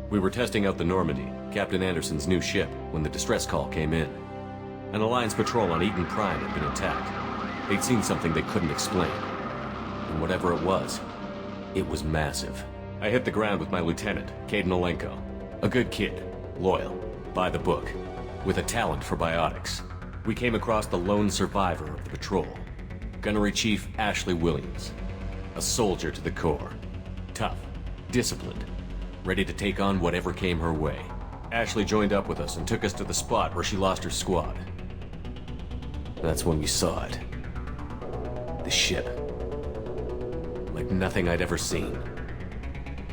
We were testing out the Normandy, Captain Anderson's new ship, when the distress call came in. An Alliance patrol on Eden Prime had been attacked. They'd seen something they couldn't explain. And whatever it was massive. I hit the ground with my lieutenant, Caden Olenko. A good kid, loyal, by the book, with a talent for biotics. We came across the lone survivor of the patrol, Gunnery Chief Ashley Williams. A soldier to the core. Tough, disciplined, ready to take on whatever came her way. Ashley joined up with us and took us to the spot where she lost her squad. That's when we saw it. The ship. Like nothing I'd ever seen.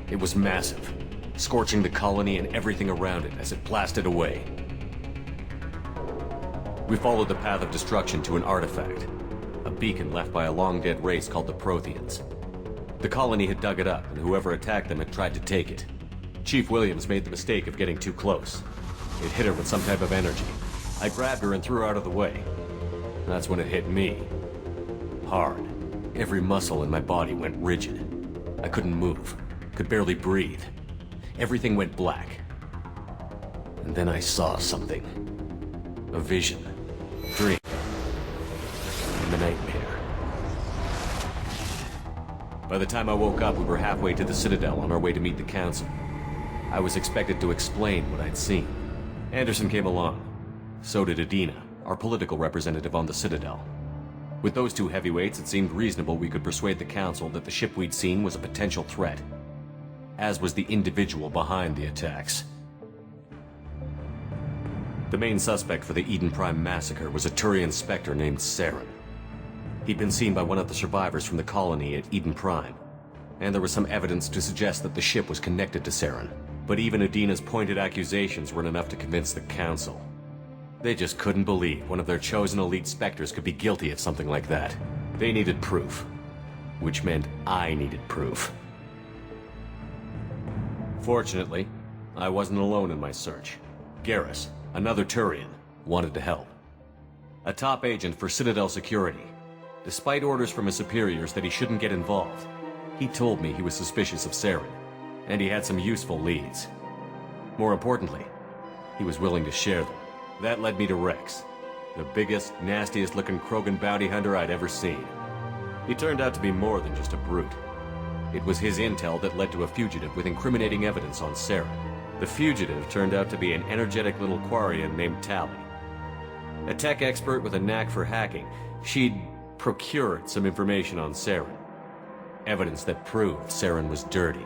It was massive, scorching the colony and everything around it as it blasted away. We followed the path of destruction to an artifact, a beacon left by a long-dead race called the Protheans. The colony had dug it up, and whoever attacked them had tried to take it. Chief Williams made the mistake of getting too close. It hit her with some type of energy. I grabbed her and threw her out of the way. That's when it hit me. Hard. Every muscle in my body went rigid. I couldn't move, could barely breathe. Everything went black. And then I saw something. A vision. A dream. And a nightmare. By the time I woke up, we were halfway to the Citadel on our way to meet the Council. I was expected to explain what I'd seen. Anderson came along. So did Adina, our political representative on the Citadel. With those two heavyweights, it seemed reasonable we could persuade the Council that the ship we'd seen was a potential threat, as was the individual behind the attacks. The main suspect for the Eden Prime massacre was a Turian Spectre named Saren. He'd been seen by one of the survivors from the colony at Eden Prime, and there was some evidence to suggest that the ship was connected to Saren. But even Adina's pointed accusations weren't enough to convince the Council. They just couldn't believe one of their chosen elite Spectres could be guilty of something like that. They needed proof, which meant I needed proof. Fortunately, I wasn't alone in my search. Garrus, another Turian, wanted to help. A top agent for Citadel Security. Despite orders from his superiors that he shouldn't get involved, he told me he was suspicious of Saren, and he had some useful leads. More importantly, he was willing to share them. That led me to Rex, the biggest, nastiest-looking Krogan bounty hunter I'd ever seen. He turned out to be more than just a brute. It was his intel that led to a fugitive with incriminating evidence on Saren. The fugitive turned out to be an energetic little Quarian named Tally. A tech expert with a knack for hacking, she'd procured some information on Saren. Evidence that proved Saren was dirty.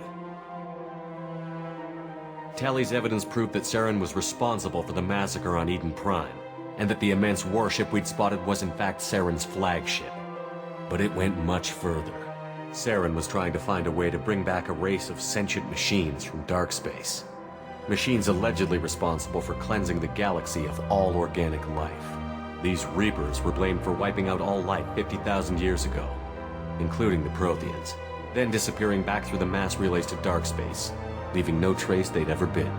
Tally's evidence proved that Saren was responsible for the massacre on Eden Prime, and that the immense warship we'd spotted was in fact Saren's flagship. But it went much further. Saren was trying to find a way to bring back a race of sentient machines from dark space. Machines allegedly responsible for cleansing the galaxy of all organic life. These Reapers were blamed for wiping out all life 50,000 years ago, including the Protheans, then disappearing back through the mass relays to dark space, leaving no trace they'd ever been.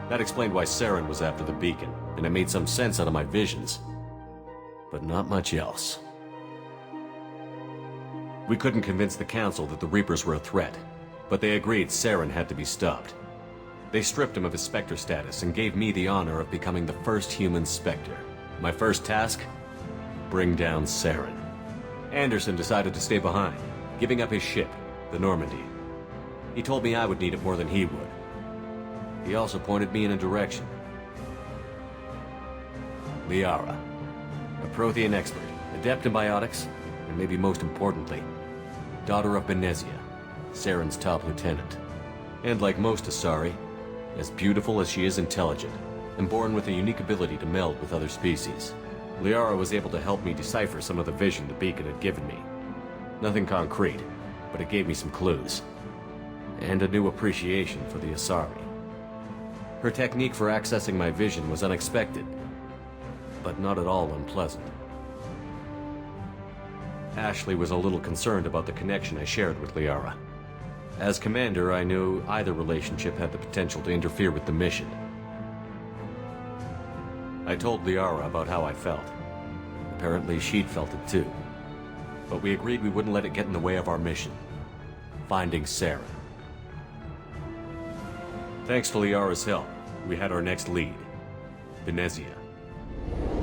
That explained why Saren was after the beacon, and it made some sense out of my visions. But not much else. We couldn't convince the Council that the Reapers were a threat, but they agreed Saren had to be stopped. They stripped him of his Spectre status and gave me the honor of becoming the first human Spectre. My first task? Bring down Saren. Anderson decided to stay behind, giving up his ship, the Normandy. He told me I would need it more than he would. He also pointed me in a direction. Liara, a Prothean expert, adept in biotics, and maybe most importantly, daughter of Benezia, Saren's top lieutenant. And like most Asari, as beautiful as she is intelligent, and born with a unique ability to meld with other species. Liara was able to help me decipher some of the vision the beacon had given me. Nothing concrete, but it gave me some clues. And a new appreciation for the Asari. Her technique for accessing my vision was unexpected, but not at all unpleasant. Ashley was a little concerned about the connection I shared with Liara. As commander, I knew either relationship had the potential to interfere with the mission. I told Liara about how I felt. Apparently she'd felt it too. But we agreed we wouldn't let it get in the way of our mission. Finding Saren. Thanks to Liara's help, we had our next lead, Venezia.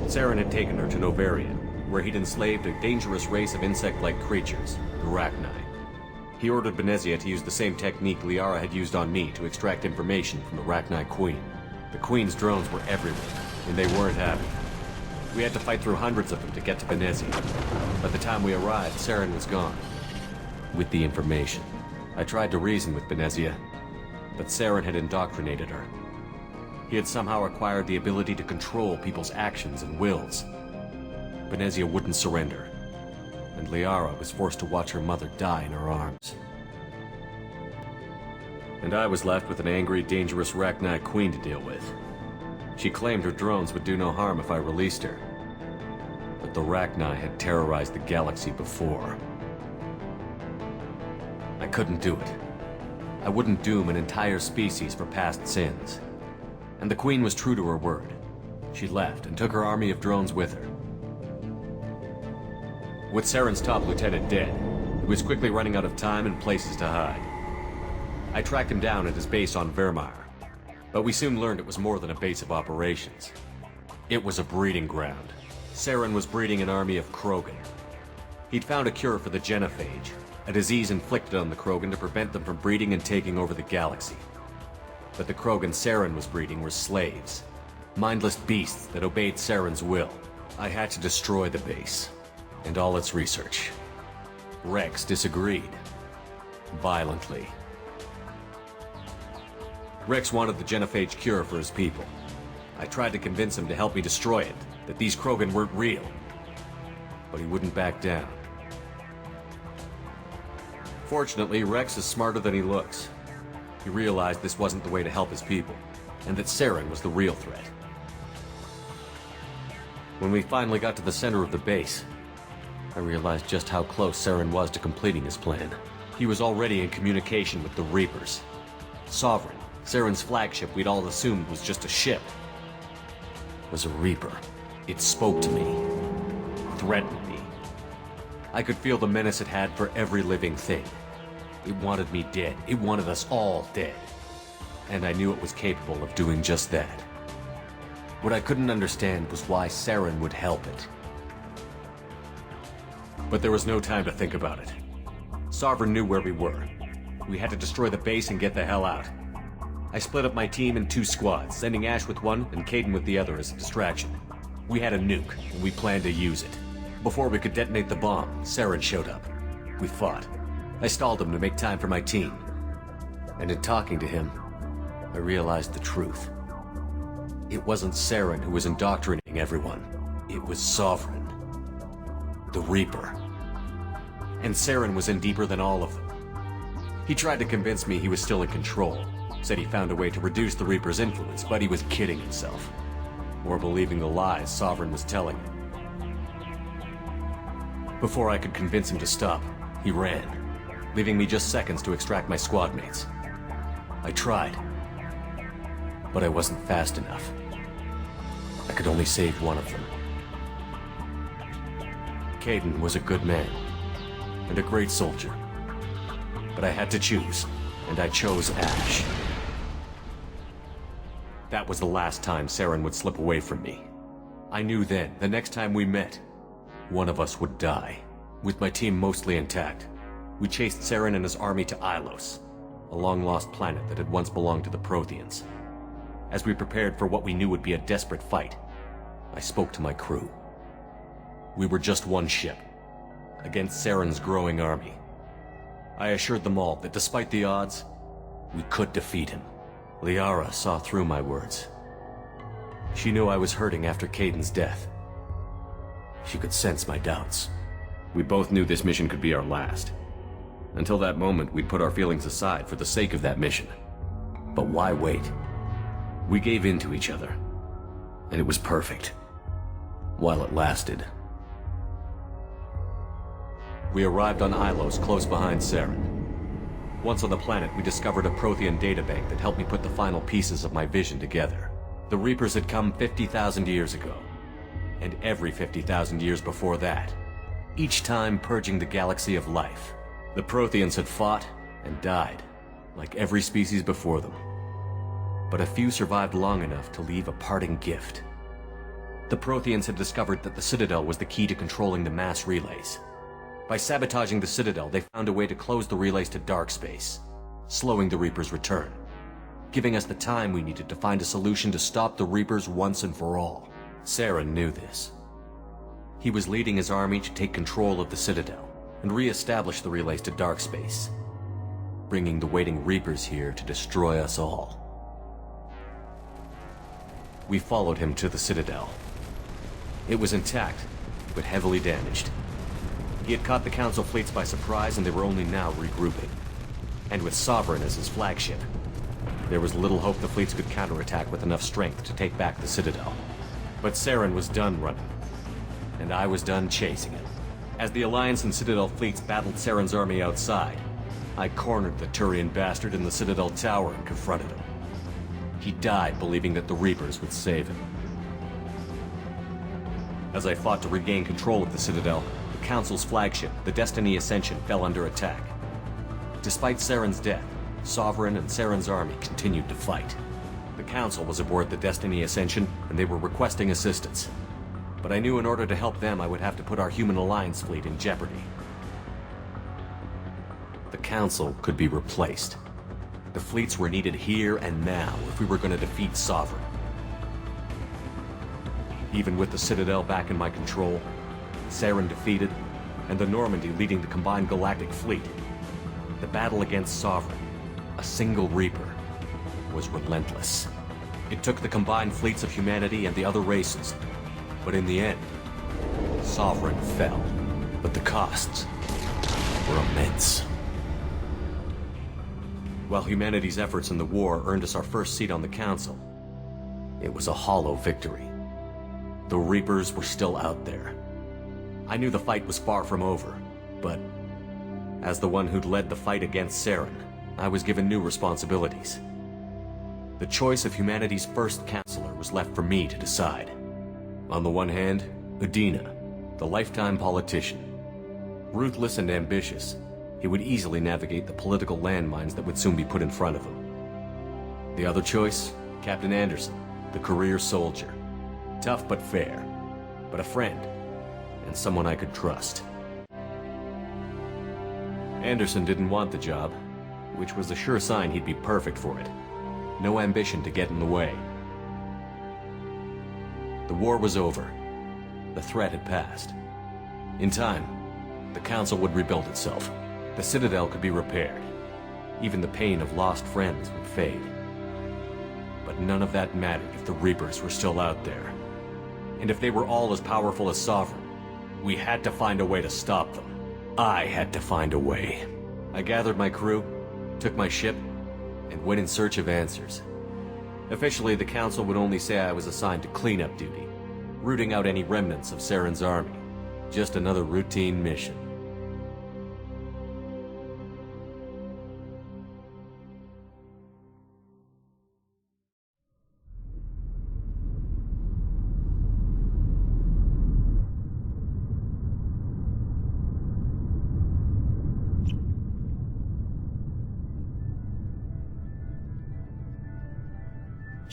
Saren had taken her to Novaria, where he'd enslaved a dangerous race of insect-like creatures, the Rachni. He ordered Venezia to use the same technique Liara had used on me to extract information from the Rachni Queen. The Queen's drones were everywhere, and they weren't happy. We had to fight through hundreds of them to get to Venezia. By the time we arrived, Saren was gone. With the information, I tried to reason with Venezia, but Saren had indoctrinated her. He had somehow acquired the ability to control people's actions and wills. Venezia wouldn't surrender, and Liara was forced to watch her mother die in her arms. And I was left with an angry, dangerous Rachni Queen to deal with. She claimed her drones would do no harm if I released her. But the Rachni had terrorized the galaxy before. I couldn't do it. I wouldn't doom an entire species for past sins. And the Queen was true to her word. She left and took her army of drones with her. With Saren's top lieutenant dead, he was quickly running out of time and places to hide. I tracked him down at his base on Vermeer, but we soon learned it was more than a base of operations. It was a breeding ground. Saren was breeding an army of Krogan. He'd found a cure for the genophage, a disease inflicted on the Krogan to prevent them from breeding and taking over the galaxy. But the Krogan Saren was breeding were slaves, mindless beasts that obeyed Saren's will. I had to destroy the base, and all its research. Rex disagreed. Violently. Rex wanted the genophage cure for his people. I tried to convince him to help me destroy it, that these Krogan weren't real. But he wouldn't back down. Fortunately, Rex is smarter than he looks. He realized this wasn't the way to help his people, and that Saren was the real threat. When we finally got to the center of the base, I realized just how close Saren was to completing his plan. He was already in communication with the Reapers. Sovereign, Saren's flagship we'd all assumed was just a ship, was a Reaper. It spoke to me, threatened me. I could feel the menace it had for every living thing. It wanted me dead. It wanted us all dead. And I knew it was capable of doing just that. What I couldn't understand was why Saren would help it. But there was no time to think about it. Sovereign knew where we were. We had to destroy the base and get the hell out. I split up my team in 2 squads, sending Ash with one and Kaidan with the other as a distraction. We had a nuke, and we planned to use it. Before we could detonate the bomb, Saren showed up. We fought. I stalled him to make time for my team. And in talking to him, I realized the truth. It wasn't Saren who was indoctrinating everyone. It was Sovereign. The Reaper. And Saren was in deeper than all of them. He tried to convince me he was still in control. Said he found a way to reduce the Reaper's influence, but he was kidding himself. Or believing the lies Sovereign was telling him. Before I could convince him to stop, he ran, leaving me just seconds to extract my squad mates. I tried, but I wasn't fast enough. I could only save one of them. Kaidan was a good man, and a great soldier. But I had to choose, and I chose Ash. That was the last time Saren would slip away from me. I knew then, the next time we met, one of us would die. With my team mostly intact, we chased Saren and his army to Ilos, a long-lost planet that had once belonged to the Protheans. As we prepared for what we knew would be a desperate fight, I spoke to my crew. We were just one ship, against Saren's growing army. I assured them all that despite the odds, we could defeat him. Liara saw through my words. She knew I was hurting after Kaidan's death. She could sense my doubts. We both knew this mission could be our last. Until that moment, we'd put our feelings aside for the sake of that mission. But why wait? We gave in to each other, and it was perfect. While it lasted. We arrived on Ilos, close behind Saren. Once on the planet, we discovered a Prothean databank that helped me put the final pieces of my vision together. The Reapers had come 50,000 years ago, and every 50,000 years before that, each time purging the galaxy of life. The Protheans had fought and died, like every species before them. but a few survived long enough to leave a parting gift. The Protheans had discovered that the Citadel was the key to controlling the mass relays. By sabotaging the Citadel, they found a way to close the relays to dark space, slowing the Reapers' return, giving us the time we needed to find a solution to stop the Reapers once and for all. Saren knew this. He was leading his army to take control of the Citadel and re-establish the relays to dark space, bringing the waiting Reapers here to destroy us all. We followed him to the Citadel. It was intact, but heavily damaged. He had caught the Council fleets by surprise, and they were only now regrouping. And with Sovereign as his flagship, there was little hope the fleets could counterattack with enough strength to take back the Citadel. But Saren was done running, and I was done chasing him. As the Alliance and Citadel fleets battled Saren's army outside, I cornered the Turian bastard in the Citadel tower and confronted him. He died believing that the Reapers would save him. As I fought to regain control of the Citadel, the Council's flagship, the Destiny Ascension, fell under attack. Despite Saren's death, Sovereign and Saren's army continued to fight. The Council was aboard the Destiny Ascension, and they were requesting assistance. But I knew in order to help them, I would have to put our Human Alliance fleet in jeopardy. The Council could be replaced. The fleets were needed here and now if we were going to defeat Sovereign. Even with the Citadel back in my control, Saren defeated, and the Normandy leading the combined galactic fleet, the battle against Sovereign, a single Reaper, was relentless. It took the combined fleets of humanity and the other races, but in the end, Sovereign fell. But the costs were immense. While humanity's efforts in the war earned us our first seat on the Council, it was a hollow victory. The Reapers were still out there. I knew the fight was far from over, but as the one who'd led the fight against Saren, I was given new responsibilities. The choice of humanity's first Chancellor was left for me to decide. On the one hand, Udina, the lifetime politician. Ruthless and ambitious, he would easily navigate the political landmines that would soon be put in front of him. The other choice, Captain Anderson, the career soldier. Tough but fair, but a friend, and someone I could trust. Anderson didn't want the job, which was a sure sign he'd be perfect for it. No ambition to get in the way. The war was over. The threat had passed. In time, the Council would rebuild itself. The Citadel could be repaired. Even the pain of lost friends would fade. But none of that mattered if the Reapers were still out there. And if they were all as powerful as Sovereign, we had to find a way to stop them. I had to find a way. I gathered my crew, took my ship, and went in search of answers. Officially, the Council would only say I was assigned to cleanup duty, rooting out any remnants of Saren's army. Just another routine mission.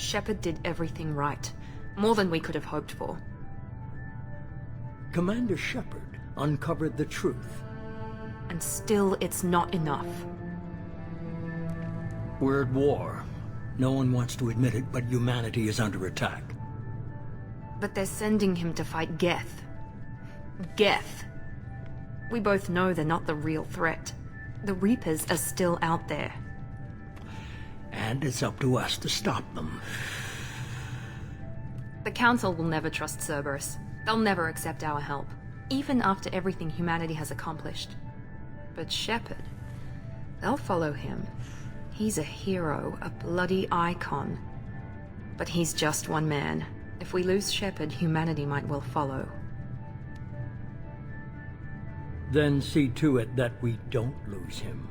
Shepard did everything right. More than we could have hoped for. Commander Shepard uncovered the truth. And still, it's not enough. We're at war. No one wants to admit it, but humanity is under attack. But they're sending him to fight Geth. Geth. We both know they're not the real threat. The Reapers are still out there. And it's up to us to stop them. The Council will never trust Cerberus. They'll never accept our help, even after everything humanity has accomplished. But Shepard, they'll follow him. He's a hero, a bloody icon. But he's just one man. If we lose Shepard, humanity might well follow. Then see to it that we don't lose him.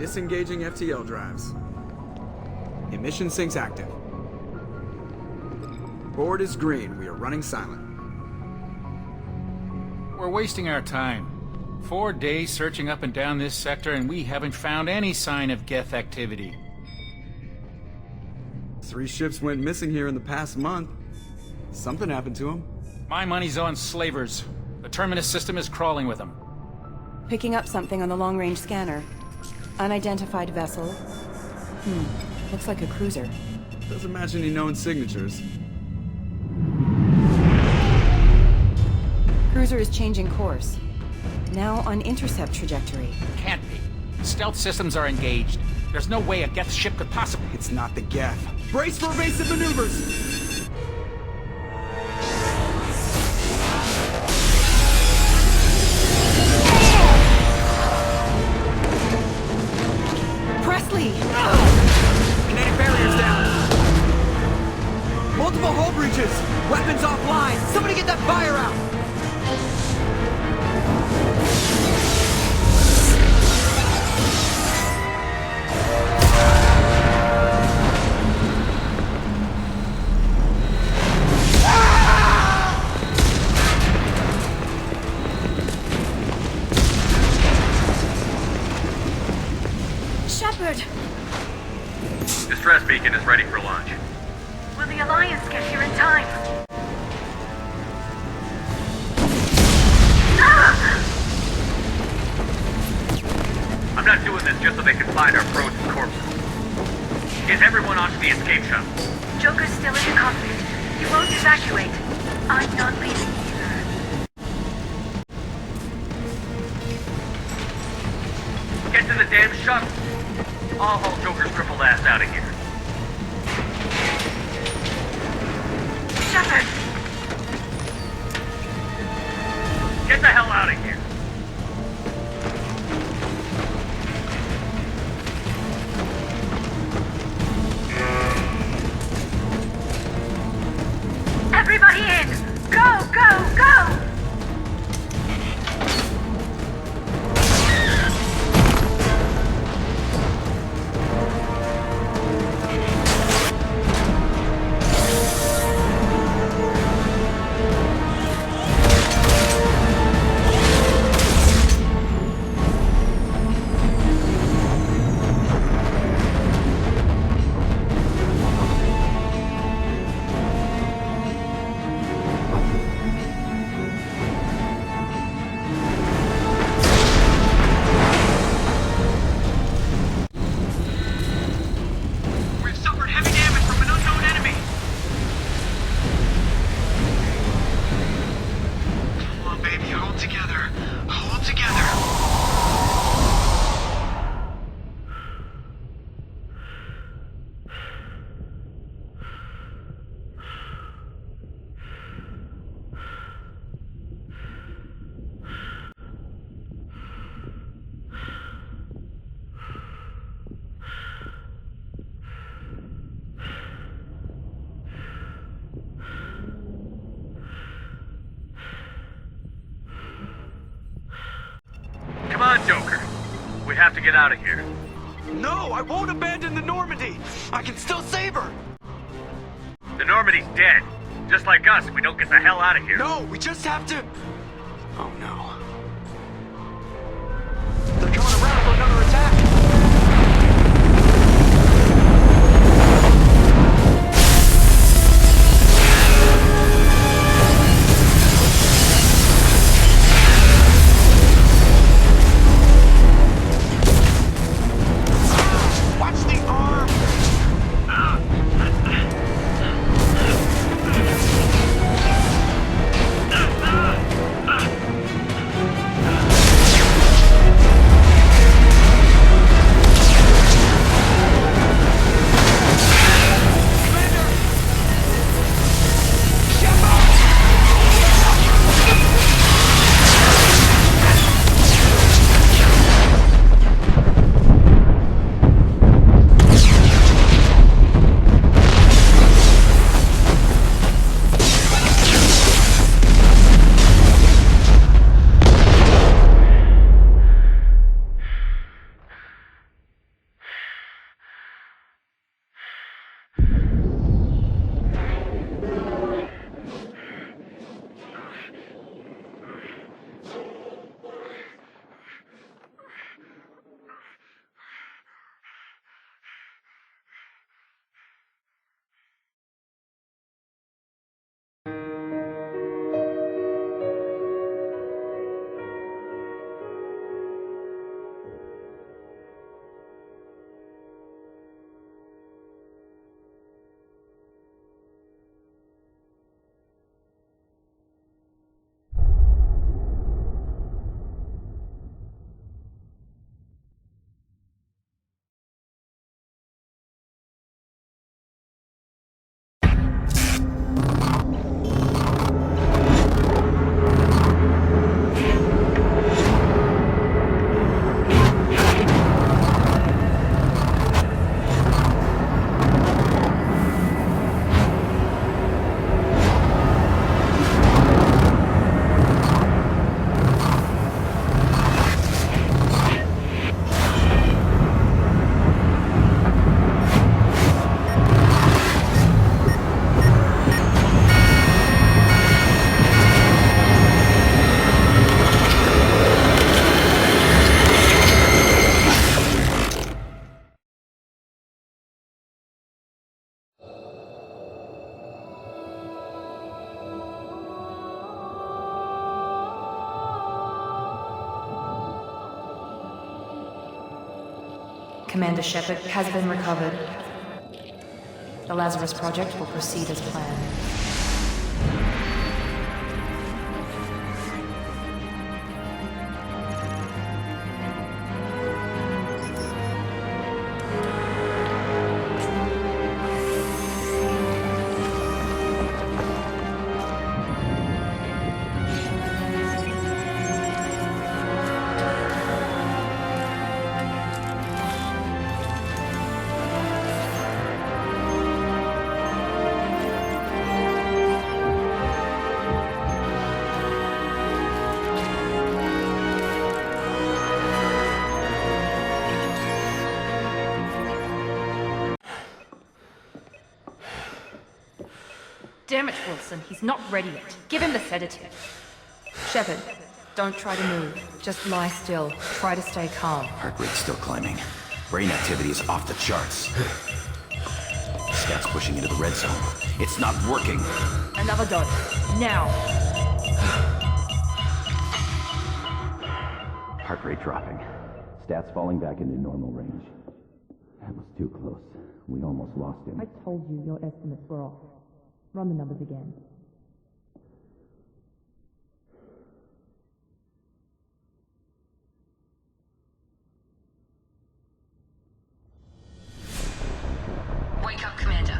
Disengaging FTL drives. Emission sinks active. Board is green. We are running silent. We're wasting our time. 4 days searching up and down this sector, and we haven't found any sign of Geth activity. 3 ships went missing here in the past month. Something happened to them. My money's on slavers. The Terminus system is crawling with them. Picking up something on the long-range scanner. Unidentified vessel. Looks like a cruiser. Doesn't match any known signatures. Cruiser is changing course. Now on intercept trajectory. Can't be. Stealth systems are engaged. There's no way a Geth ship could possibly... It's not the Geth. Brace for evasive maneuvers! Presley! Kinetic barriers down! Multiple hull breaches! Weapons offline! Somebody get that fire out! Shepard! Distress beacon is ready for launch. Will the Alliance get here in time? I'm not doing this just so they can find our frozen corpses. Get everyone onto the escape shuttle. Joker's still in the cockpit. He won't evacuate. I'm not leaving either. Get to the damn shuttle. I'll haul Joker's crippled ass out of here. Shepard! Get the hell out of here. Everybody in! Go, go, go! Come on, Joker. We have to get out of here. No, I won't abandon the Normandy! I can still save her! The Normandy's dead. Just like us if we don't get the hell out of here. No, we just have to... Oh no. They're coming around for another attack! Commander Shepard has been recovered. The Lazarus Project will proceed as planned. Damn it, Wilson. He's not ready yet. Give him the sedative. Shepard, don't try to move. Just lie still. Try to stay calm. Heart rate's still climbing. Brain activity is off the charts. Scout's pushing into the red zone. It's not working. Another dose. Now. Heart rate dropping. Stats falling back into normal range. That was too close. We almost lost him. I told you your estimates were off. Run the numbers again. Wake up, Commander.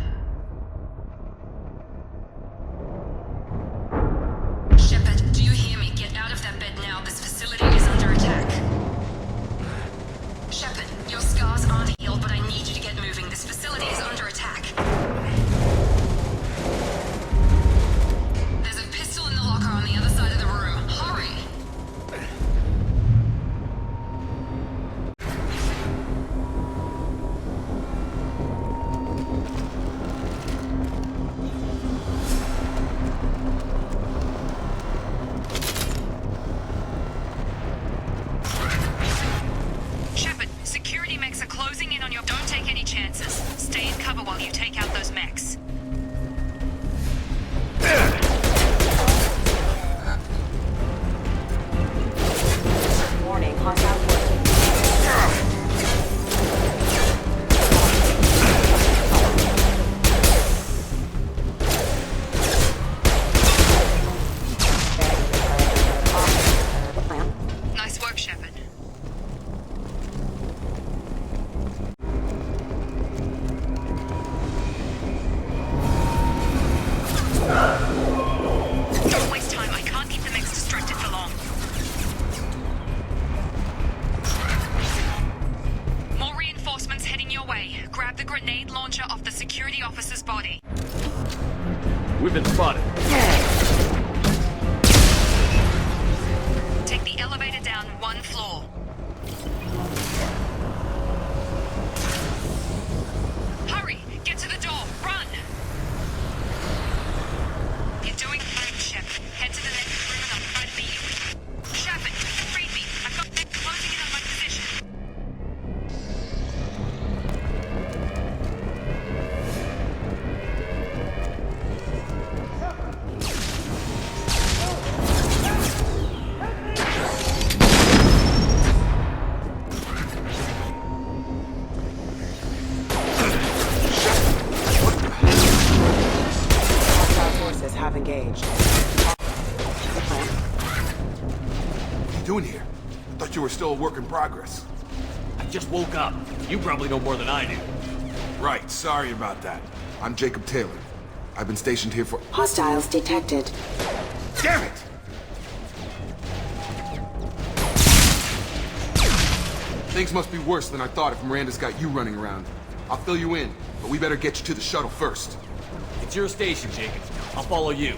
Shepard, do you hear me? Get out of that bed now. This facility is under attack. Shepard, your scars aren't healed, but I need you to get moving. This facility is under attack. There's a pistol in the locker on the other side of the room. Hurry! Shepard, security mechs are closing in on your... Don't take any chances. Stay in cover while you take out those mechs. Warning, hostile forces. Nice work, Shepard. Don't waste time. I can't keep the mechs distracted for long. More reinforcements heading your way. Grab the grenade launcher off the security officer's body. We've been spotted. Take the elevator down one floor. Hurry! Get to the door! Run! You're doing fine, Shepard. Head to the next room and I'll try to meet you. Shepard, read me. I've got them closing in on my position. Hostile forces have engaged. What are you doing here? I thought you were still a work in progress. I just woke up. You probably know more than I do. Right, sorry about that. I'm Jacob Taylor. I've been stationed here for... Hostiles detected. Damn it! Things must be worse than I thought if Miranda's got you running around. I'll fill you in, but we better get you to the shuttle first. It's your station, Jacob. I'll follow you.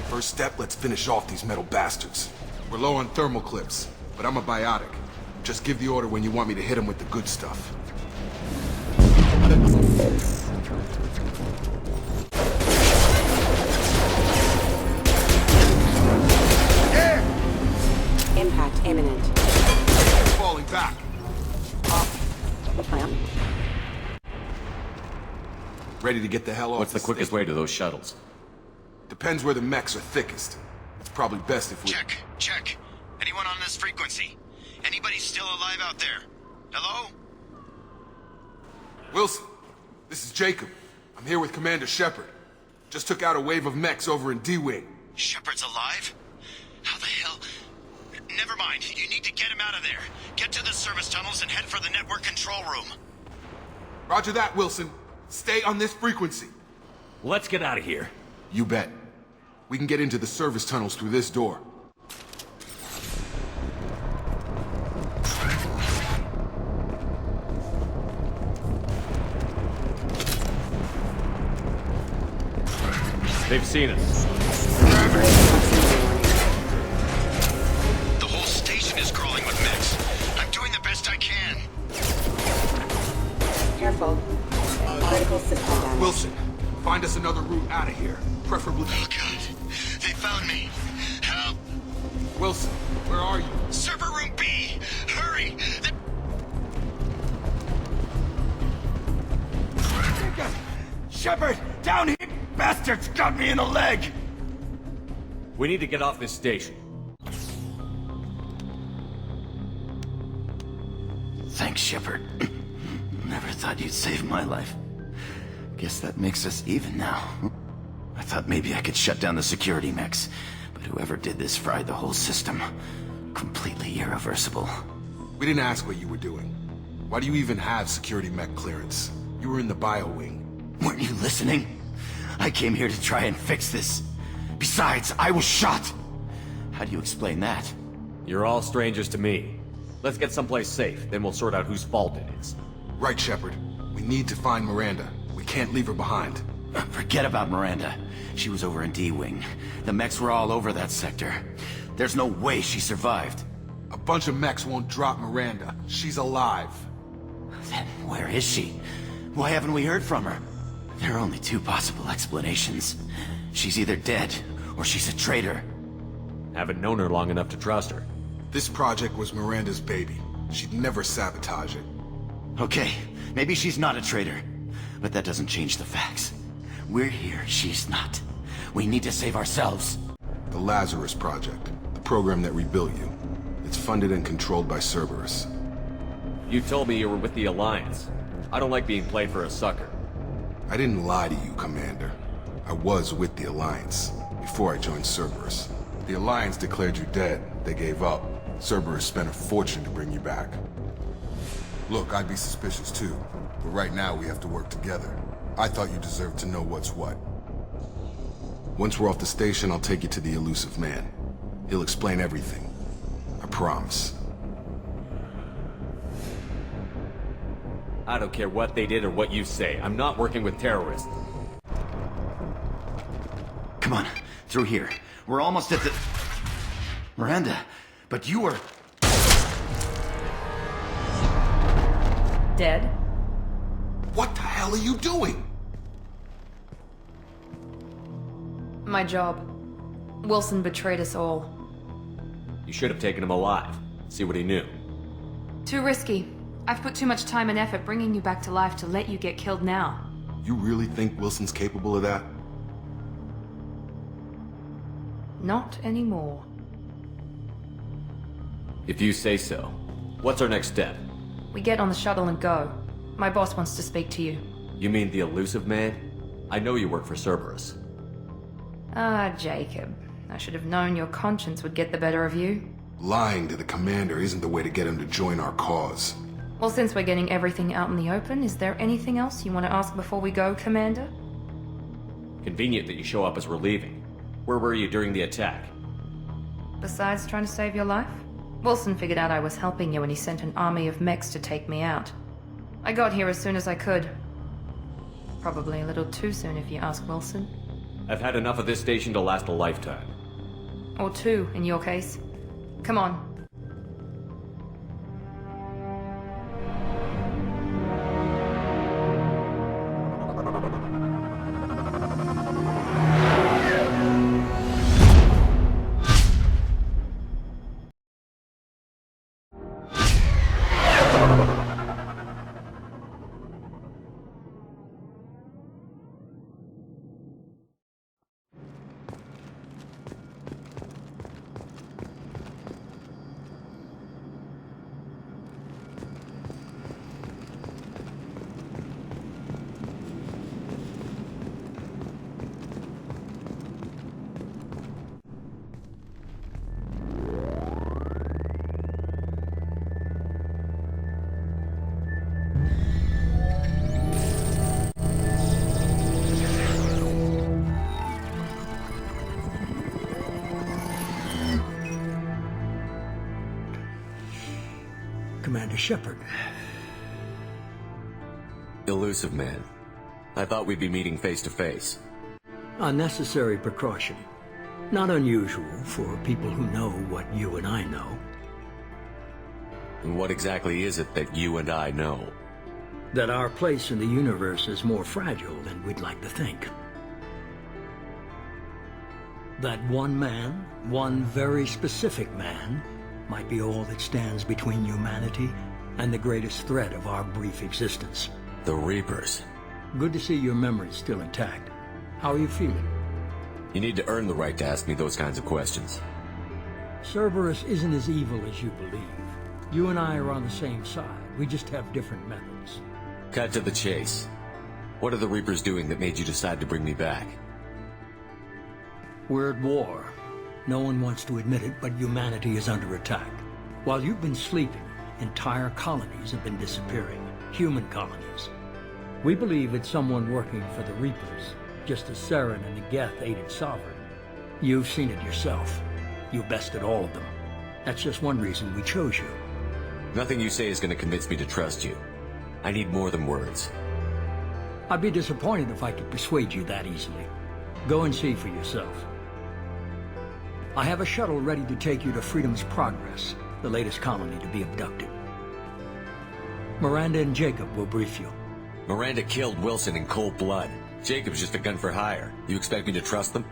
First step, let's finish off these metal bastards. We're low on thermal clips, but I'm a biotic. Just give the order when you want me to hit them with the good stuff. Impact imminent. Falling back. Ready to get the hell off. What's the quickest way to those shuttles? Depends where the mechs are thickest. It's probably best if we... Check. Anyone on this frequency? Anybody still alive out there? Hello? Wilson, this is Jacob. I'm here with Commander Shepard. Just took out a wave of mechs over in D-Wing. Shepard's alive? How the hell? Never mind. You need to get him out of there. Get to the service tunnels and head for the network control room. Roger that, Wilson. Stay on this frequency. Let's get out of here. You bet. We can get into the service tunnels through this door. They've seen us. The whole station is crawling with mechs. I'm doing the best I can. Careful. Critical system damage. Wilson, find us another route out of here. Preferably... Oh, God. They found me. Help! Wilson, where are you? Server room B! Hurry! Shepard! Down here! Bastards got me in the leg! We need to get off this station. Thanks, Shepard. Never thought you'd save my life. Guess that makes us even now. I thought maybe I could shut down the security mechs, but whoever did this fried the whole system. Completely irreversible. We didn't ask what you were doing. Why do you even have security mech clearance? You were in the bio wing. Weren't you listening? I came here to try and fix this. Besides, I was shot! How do you explain that? You're all strangers to me. Let's get someplace safe, then we'll sort out whose fault it is. Right, Shepard. We need to find Miranda. We can't leave her behind. Forget about Miranda. She was over in D-Wing. The mechs were all over that sector. There's no way she survived. A bunch of mechs won't drop Miranda. She's alive. Then where is she? Why haven't we heard from her? There are only two possible explanations. She's either dead, or she's a traitor. Haven't known her long enough to trust her. This project was Miranda's baby. She'd never sabotage it. Okay, maybe she's not a traitor. But that doesn't change the facts. We're here, she's not. We need to save ourselves. The Lazarus Project. The program that rebuilt you. It's funded and controlled by Cerberus. You told me you were with the Alliance. I don't like being played for a sucker. I didn't lie to you, Commander. I was with the Alliance, before I joined Cerberus. The Alliance declared you dead. They gave up. Cerberus spent a fortune to bring you back. Look, I'd be suspicious too, but right now we have to work together. I thought you deserved to know what's what. Once we're off the station, I'll take you to the elusive man. He'll explain everything. I promise. I don't care what they did or what you say. I'm not working with terrorists. Come on, through here. We're almost at the... Miranda, but you were... Dead? What the hell are you doing? My job. Wilson betrayed us all. You should have taken him alive. See what he knew. Too risky. I've put too much time and effort bringing you back to life to let you get killed now. You really think Wilson's capable of that? Not anymore. If you say so. What's our next step? We get on the shuttle and go. My boss wants to speak to you. You mean the elusive man? I know you work for Cerberus. Ah, Jacob. I should have known your conscience would get the better of you. Lying to the commander isn't the way to get him to join our cause. Well, since we're getting everything out in the open, is there anything else you want to ask before we go, Commander? Convenient that you show up as we're leaving. Where were you during the attack? Besides trying to save your life? Wilson figured out I was helping you and he sent an army of mechs to take me out. I got here as soon as I could. Probably a little too soon if you ask Wilson. I've had enough of this station to last a lifetime. Or two, in your case. Come on. Commander Shepard. Elusive man. I thought we'd be meeting face to face. A necessary precaution. Not unusual for people who know what you and I know. And what exactly is it that you and I know? That our place in the universe is more fragile than we'd like to think. That one man, one very specific man, might be all that stands between humanity and the greatest threat of our brief existence. The Reapers. Good to see your memory's still intact. How are you feeling? You need to earn the right to ask me those kinds of questions. Cerberus isn't as evil as you believe. You and I are on the same side. We just have different methods. Cut to the chase. What are the Reapers doing that made you decide to bring me back? We're at war. No one wants to admit it, but humanity is under attack. While you've been sleeping, entire colonies have been disappearing. Human colonies. We believe it's someone working for the Reapers, just as Saren and the Geth aided Sovereign. You've seen it yourself. You bested all of them. That's just one reason we chose you. Nothing you say is going to convince me to trust you. I need more than words. I'd be disappointed if I could persuade you that easily. Go and see for yourself. I have a shuttle ready to take you to Freedom's Progress, the latest colony to be abducted. Miranda and Jacob will brief you. Miranda killed Wilson in cold blood. Jacob's just a gun for hire. You expect me to trust them?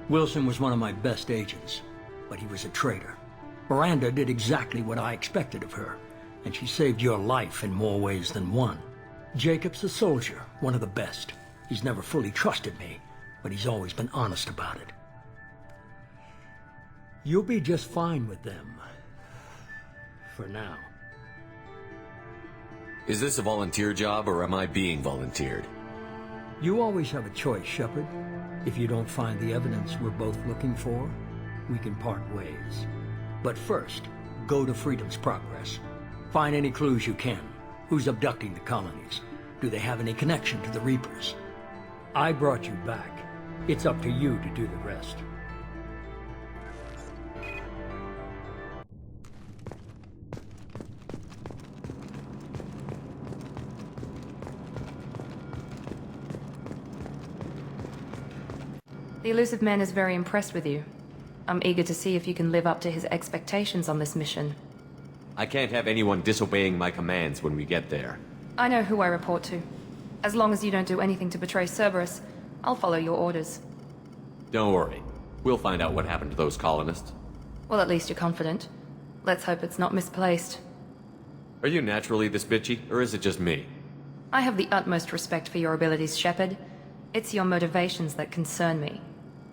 Wilson was one of my best agents, but he was a traitor. Miranda did exactly what I expected of her, and she saved your life in more ways than one. Jacob's a soldier, one of the best. He's never fully trusted me, but he's always been honest about it. You'll be just fine with them. For now. Is this a volunteer job, or am I being volunteered? You always have a choice, Shepard. If you don't find the evidence we're both looking for, we can part ways. But first, go to Freedom's Progress. Find any clues you can. Who's abducting the colonies? Do they have any connection to the Reapers? I brought you back. It's up to you to do the rest. The Elusive Man is very impressed with you. I'm eager to see if you can live up to his expectations on this mission. I can't have anyone disobeying my commands when we get there. I know who I report to. As long as you don't do anything to betray Cerberus, I'll follow your orders. Don't worry. We'll find out what happened to those colonists. Well, at least you're confident. Let's hope it's not misplaced. Are you naturally this bitchy, or is it just me? I have the utmost respect for your abilities, Shepard. It's your motivations that concern me.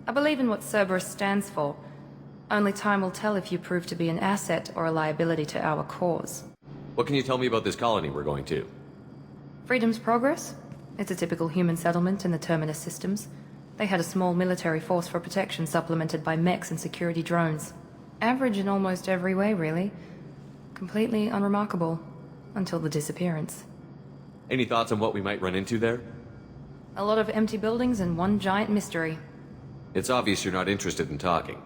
I believe in what Cerberus stands for. Only time will tell if you prove to be an asset or a liability to our cause. What can you tell me about this colony we're going to? Freedom's Progress? It's a typical human settlement in the Terminus systems. They had a small military force for protection supplemented by mechs and security drones. Average in almost every way, really. Completely unremarkable. Until the disappearance. Any thoughts on what we might run into there? A lot of empty buildings and one giant mystery. It's obvious you're not interested in talking.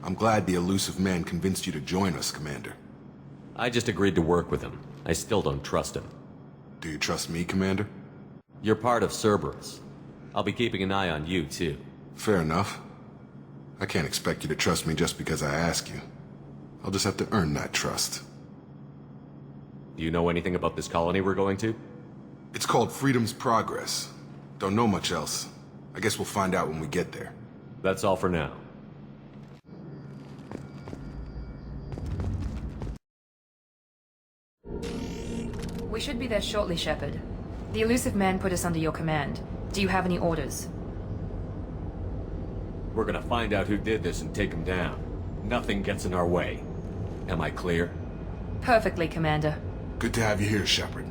I'm glad the Elusive Man convinced you to join us, Commander. I just agreed to work with him. I still don't trust him. Do you trust me, Commander? You're part of Cerberus. I'll be keeping an eye on you, too. Fair enough. I can't expect you to trust me just because I ask you. I'll just have to earn that trust. Do you know anything about this colony we're going to? It's called Freedom's Progress. Don't know much else. I guess we'll find out when we get there. That's all for now. We should be there shortly, Shepard. The Elusive Man put us under your command. Do you have any orders? We're gonna find out who did this and take him down. Nothing gets in our way. Am I clear? Perfectly, Commander. Good to have you here, Shepard.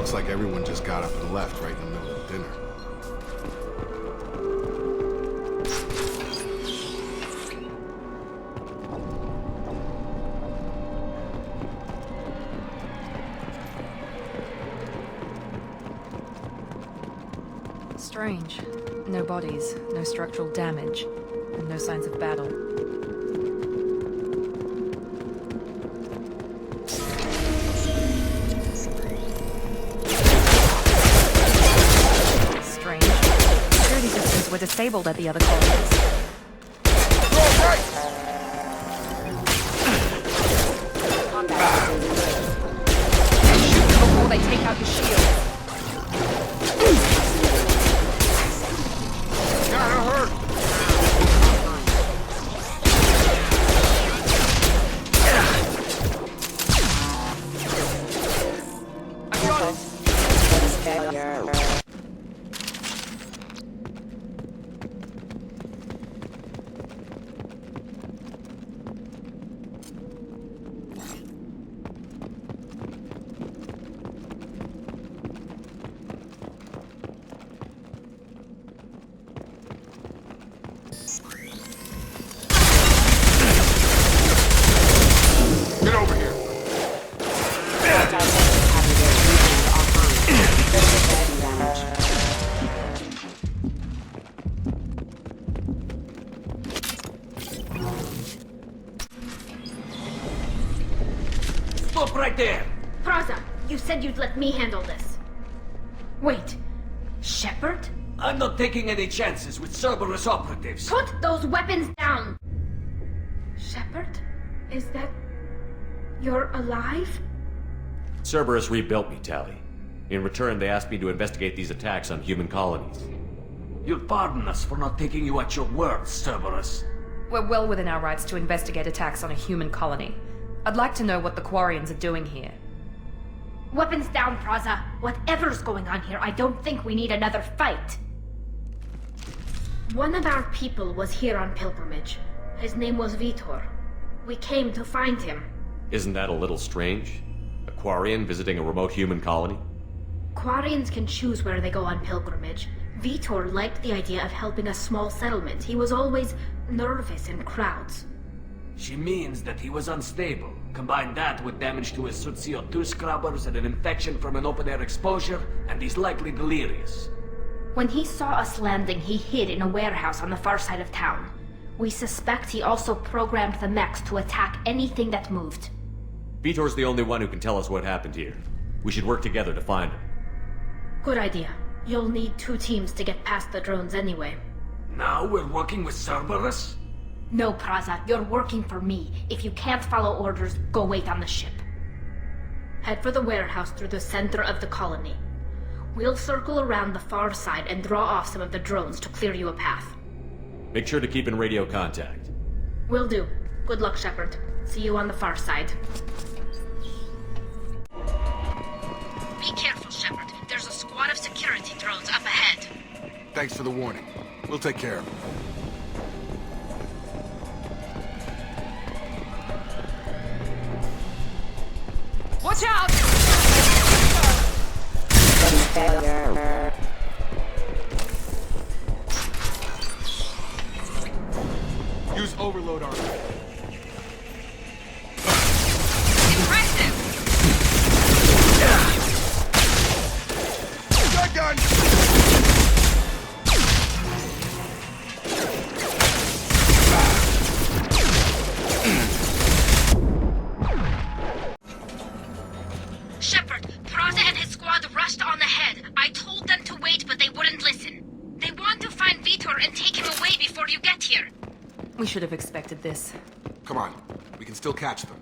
Looks like everyone just got up and left right in the middle of dinner. Strange. No bodies, no structural damage, and no signs of battle. Strange. Security systems were disabled at the other colonies. Shoot before they take out your shield. Stop right there! Praza, you said you'd let me handle this. Wait, Shepard? I'm not taking any chances with Cerberus operatives. Put those weapons down! Shepard? Is that... you're alive? Cerberus rebuilt me, Tally. In return, they asked me to investigate these attacks on human colonies. You'll pardon us for not taking you at your word, Cerberus. We're well within our rights to investigate attacks on a human colony. I'd like to know what the Quarians are doing here. Weapons down, Praza. Whatever's going on here, I don't think we need another fight. One of our people was here on pilgrimage. His name was Vitor. We came to find him. Isn't that a little strange? A Quarian visiting a remote human colony? Quarians can choose where they go on pilgrimage. Vitor liked the idea of helping a small settlement. He was always nervous in crowds. She means that he was unstable. Combine that with damage to his suit CO2 scrubbers and an infection from an open-air exposure, and he's likely delirious. When he saw us landing, he hid in a warehouse on the far side of town. We suspect he also programmed the mechs to attack anything that moved. Vitor's the only one who can tell us what happened here. We should work together to find him. Good idea. You'll need 2 teams to get past the drones anyway. Now we're working with Cerberus? No, Praza, you're working for me. If you can't follow orders, go wait on the ship. Head for the warehouse through the center of the colony. We'll circle around the far side and draw off some of the drones to clear you a path. Make sure to keep in radio contact. Will do. Good luck, Shepard. See you on the far side. Be careful, Shepard. There's a squad of security drones up ahead. Thanks for the warning. We'll take care of it. Watch out! Use overload armor. Impressive! Shotgun! Shepard, Praza and his squad rushed on ahead. I told them to wait, but they wouldn't listen. They want to find Vitor and take him away before you get here. We should have expected this. Come on. We can still catch them.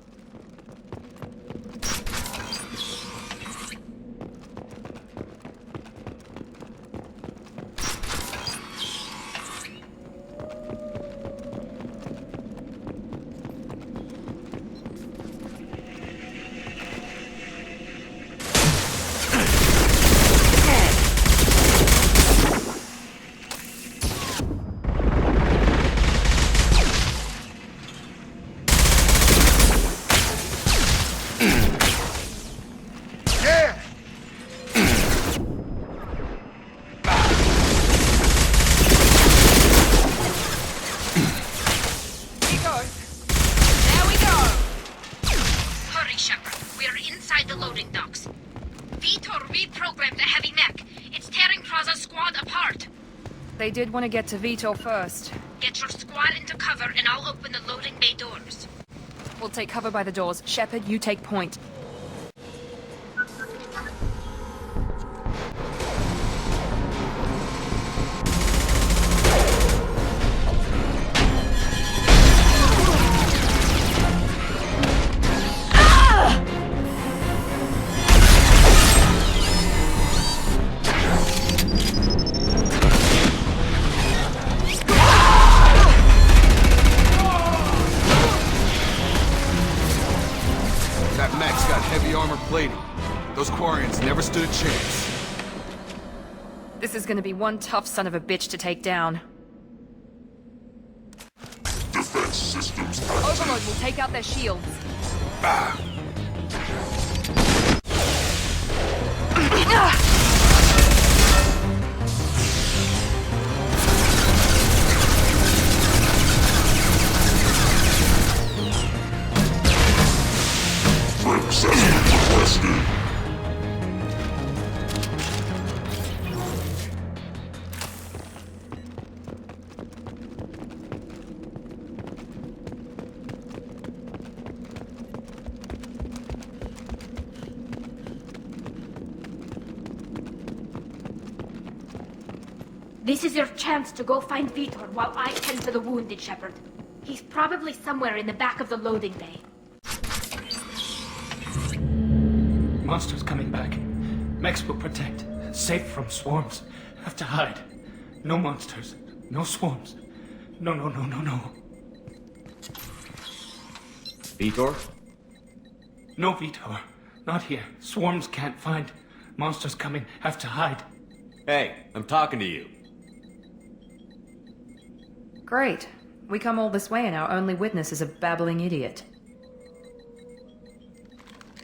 loading docks. Vitor reprogrammed the heavy mech. It's tearing Praza's squad apart. They did want to get to Vitor first. Get your squad into cover and I'll open the loading bay doors. We'll take cover by the doors. Shepard, you take point. Those Quarians never stood a chance. This is gonna be one tough son of a bitch to take down. Defense systems Overload will take out their shields. Ah. This is your chance to go find Vitor while I tend to the wounded, Shepard. He's probably somewhere in the back of the loading bay. Monsters coming back. Mechs will protect. Safe from swarms. Have to hide. No monsters. No swarms. No. Vitor? No Vitor. Not here. Swarms can't find. Monsters coming. Have to hide. Hey, I'm talking to you. Great. We come all this way and our only witness is a babbling idiot.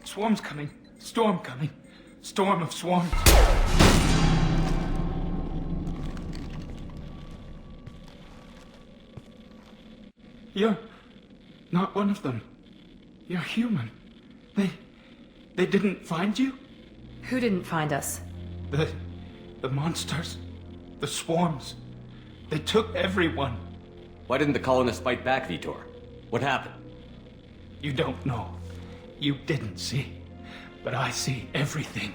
Swarms coming. Storm coming. Storm of swarms. You're not one of them. You're human. They didn't find you? Who didn't find us? The monsters. The swarms. They took everyone. Why didn't the colonists fight back, Vitor? What happened? You don't know. You didn't see. But I see everything.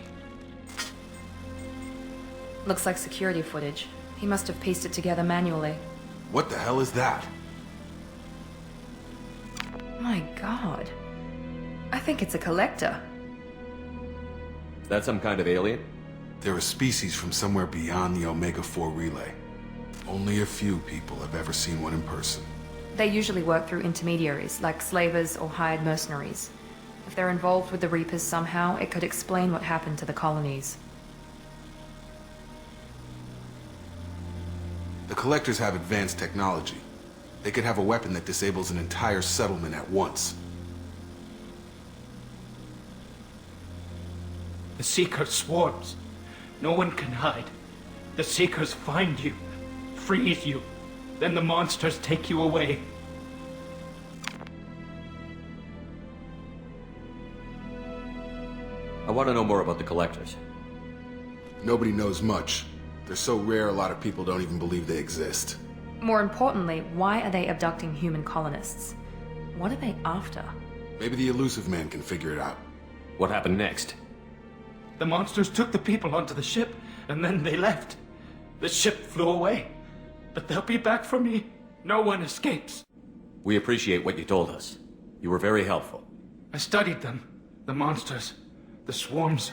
Looks like security footage. He must have pieced it together manually. What the hell is that? My god. I think it's a collector. Is that some kind of alien? They're a species from somewhere beyond the Omega-4 relay. Only a few people have ever seen one in person. They usually work through intermediaries, like slavers or hired mercenaries. If they're involved with the Reapers somehow, it could explain what happened to the colonies. The Collectors have advanced technology. They could have a weapon that disables an entire settlement at once. The Seeker swarms. No one can hide. The Seekers find you, freeze you, then the monsters take you away. I want to know more about the Collectors. Nobody knows much. They're so rare a lot of people don't even believe they exist. More importantly, why are they abducting human colonists? What are they after? Maybe the Elusive Man can figure it out. What happened next? The monsters took the people onto the ship, and then they left. The ship flew away. But they'll be back for me. No one escapes. We appreciate what you told us. You were very helpful. I studied them. The monsters. The swarms.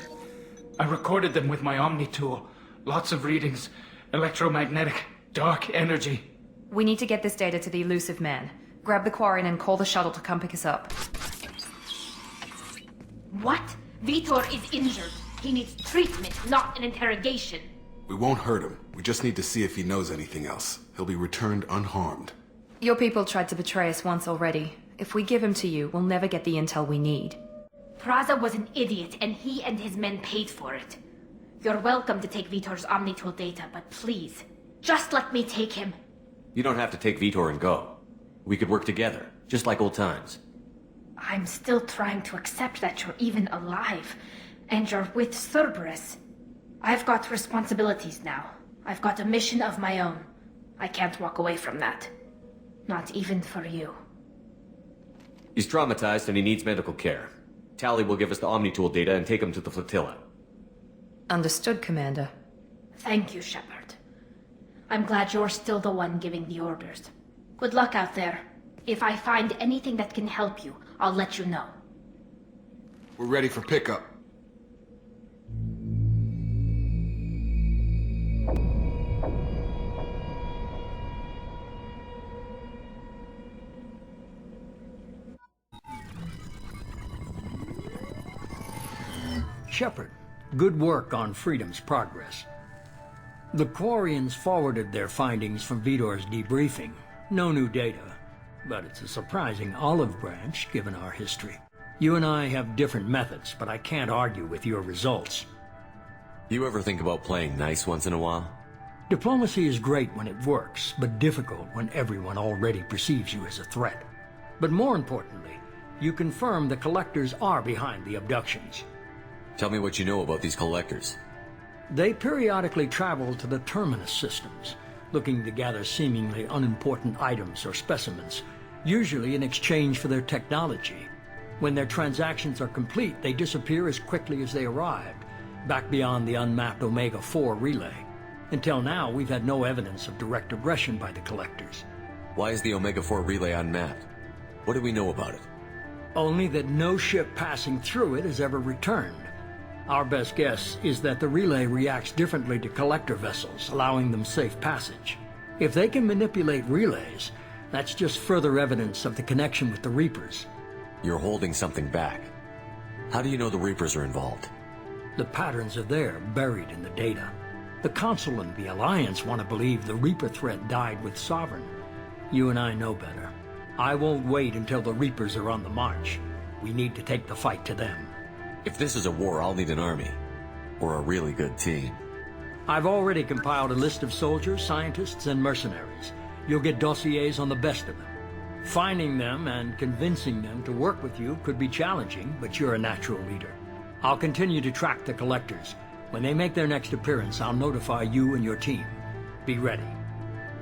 I recorded them with my Omni tool. Lots of readings. Electromagnetic. Dark energy. We need to get this data to the Elusive Man. Grab the Quarian and call the shuttle to come pick us up. What? Vitor is injured. He needs treatment, not an interrogation. We won't hurt him. We just need to see if he knows anything else. He'll be returned unharmed. Your people tried to betray us once already. If we give him to you, we'll never get the intel we need. Praza was an idiot, and he and his men paid for it. You're welcome to take Vitor's Omnitool data, but please, just let me take him. You don't have to take Vitor and go. We could work together, just like old times. I'm still trying to accept that you're even alive, and you're with Cerberus. I've got responsibilities now. I've got a mission of my own. I can't walk away from that. Not even for you. He's traumatized and he needs medical care. Tally will give us the Omni-Tool data and take him to the flotilla. Understood, Commander. Thank you, Shepard. I'm glad you're still the one giving the orders. Good luck out there. If I find anything that can help you, I'll let you know. We're ready for pickup. Shepard, good work on Freedom's progress. The Quarians forwarded their findings from Vidor's debriefing. No new data, but it's a surprising olive branch given our history. You and I have different methods, but I can't argue with your results. You ever think about playing nice once in a while? Diplomacy is great when it works, but difficult when everyone already perceives you as a threat. But more importantly, you confirm the Collectors are behind the abductions. Tell me what you know about these Collectors. They periodically travel to the Terminus systems, looking to gather seemingly unimportant items or specimens, usually in exchange for their technology. When their transactions are complete, they disappear as quickly as they arrived, back beyond the unmapped Omega-4 relay. Until now, we've had no evidence of direct aggression by the Collectors. Why is the Omega-4 relay unmapped? What do we know about it? Only that no ship passing through it has ever returned. Our best guess is that the relay reacts differently to collector vessels, allowing them safe passage. If they can manipulate relays, that's just further evidence of the connection with the Reapers. You're holding something back. How do you know the Reapers are involved? The patterns are there, buried in the data. The Council and the Alliance want to believe the Reaper threat died with Sovereign. You and I know better. I won't wait until the Reapers are on the march. We need to take the fight to them. If this is a war, I'll need an army. Or a really good team. I've already compiled a list of soldiers, scientists, and mercenaries. You'll get dossiers on the best of them. Finding them and convincing them to work with you could be challenging, but you're a natural leader. I'll continue to track the Collectors. When they make their next appearance, I'll notify you and your team. Be ready.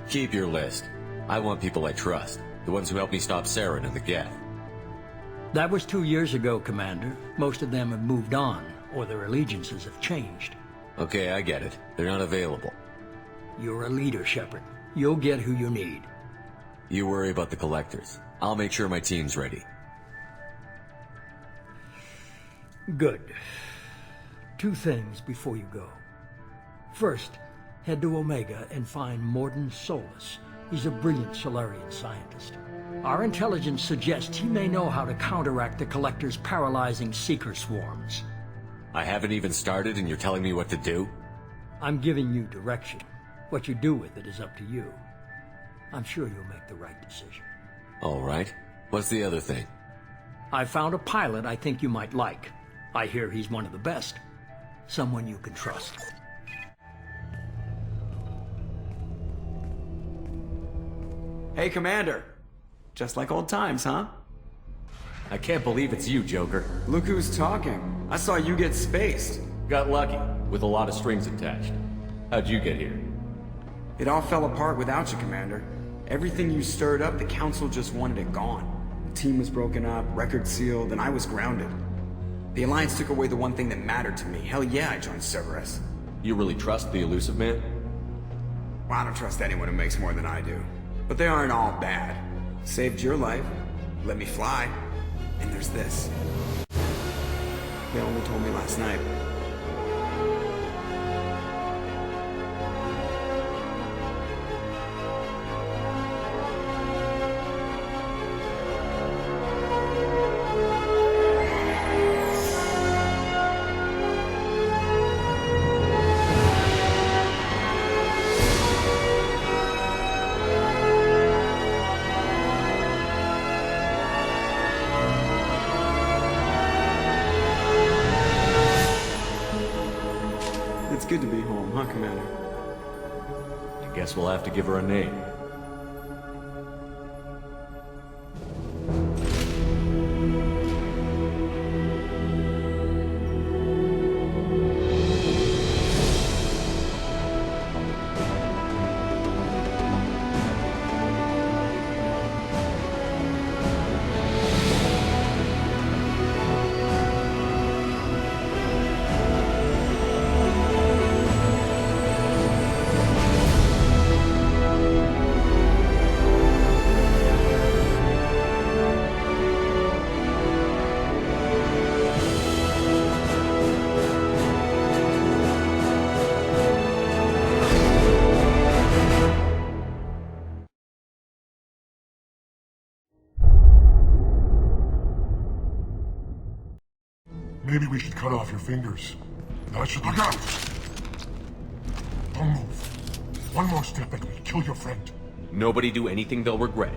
Keep your list. I want people I trust. The ones who helped me stop Saren and the Geth. That was 2 years ago, Commander. Most of them have moved on, or their allegiances have changed. Okay, I get it. They're not available. You're a leader, Shepard. You'll get who you need. You worry about the Collectors. I'll make sure my team's ready. Good. 2 things before you go. First, head to Omega and find Morden Solus. He's a brilliant Solarian scientist. Our intelligence suggests he may know how to counteract the Collector's paralyzing Seeker swarms. I haven't even started and you're telling me what to do? I'm giving you direction. What you do with it is up to you. I'm sure you'll make the right decision. All right. What's the other thing? I found a pilot I think you might like. I hear he's one of the best. Someone you can trust. Hey, Commander. Just like old times, huh? I can't believe it's you, Joker. Look who's talking. I saw you get spaced. Got lucky, with a lot of strings attached. How'd you get here? It all fell apart without you, Commander. Everything you stirred up, the Council just wanted it gone. The team was broken up, record sealed, and I was grounded. The Alliance took away the one thing that mattered to me. Hell yeah, I joined Cerberus. You really trust the Elusive Man? Well, I don't trust anyone who makes more than I do. But they aren't all bad. Saved your life, let me fly, and there's this. They only told me last night. It's good to be home, huh, Commander? I guess we'll have to give her a name. Maybe we should cut off your fingers. That should be... Look out! Don't move. One more step and we'll kill your friend. Nobody do anything they'll regret.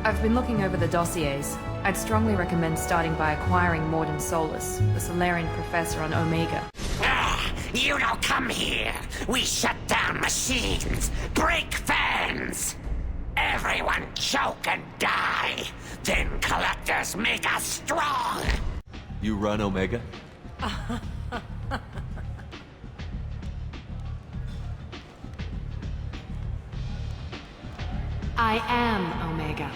I've been looking over the dossiers. I'd strongly recommend starting by acquiring Morden Solus, the Solarian professor on Omega. You don't come here. We shut down machines, break fans. Everyone choke and die. Then collectors make us strong. You run Omega? I am Omega.